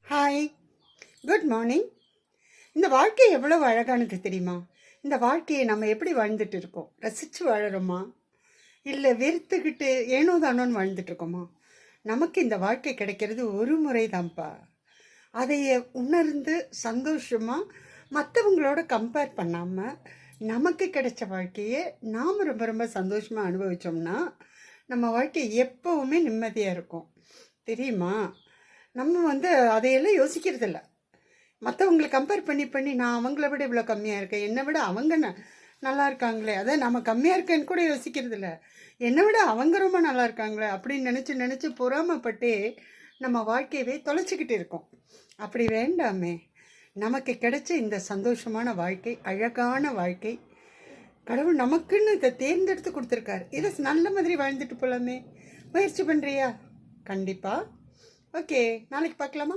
Hi, good morning. இந்த வாழ்க்கை எவ்வளவு அழகானது தெரியுமா? இந்த வாழ்க்கையை நம்ம எப்படி வாழ்ந்துட்டு இருக்கோம்? ரசித்து வாழறோமா, இல்லை வெறுத்துக்கிட்டு ஏனோ தானோன்னு வாழ்ந்துட்டு இருக்கோமா? நமக்கு இந்த வாழ்க்கை கிடைக்கிறது ஒரு முறை தான்ப்பா. அதைய உணர்ந்து சந்தோஷமாக மற்றவங்களோட கம்பேர் பண்ணாமல் நமக்கு கிடைச்ச வாழ்க்கையை நாம் ரொம்ப ரொம்ப சந்தோஷமாக அனுபவித்தோம்னா நம்ம வாழ்க்கை எப்போவுமே நிம்மதியாக இருக்கும். தெரியுமா? நம்ம அதையெல்லாம் யோசிக்கிறதில்ல. மற்றவங்களை கம்பேர் பண்ணி பண்ணி நான் அவங்கள விட இவ்வளோ கம்மியாக இருக்கேன், என்னை விட அவங்க நல்லா இருக்காங்களே, அதான் நம்ம கம்மியாக இருக்கேன்னு கூட யோசிக்கிறதில்ல, என்னை விட அவங்க ரொம்ப நல்லா இருக்காங்களே அப்படின்னு நினச்சி நினச்சி பொறாமப்பட்டே நம்ம வாழ்க்கையவே தொலைச்சிக்கிட்டு இருக்கோம். அப்படி வேண்டாமே. நமக்கு கிடைச்ச இந்த சந்தோஷமான வாழ்க்கை, அழகான வாழ்க்கை, கடவுள் நமக்குன்னு இதை தேர்ந்தெடுத்து கொடுத்துருக்காரு. இதை நல்ல மாதிரி வாழ்ந்துட்டு போகலாமே. முயற்சி பண்ணுறியா? கண்டிப்பாக. ஓகே, நாளைக்கு பார்க்கலாமா?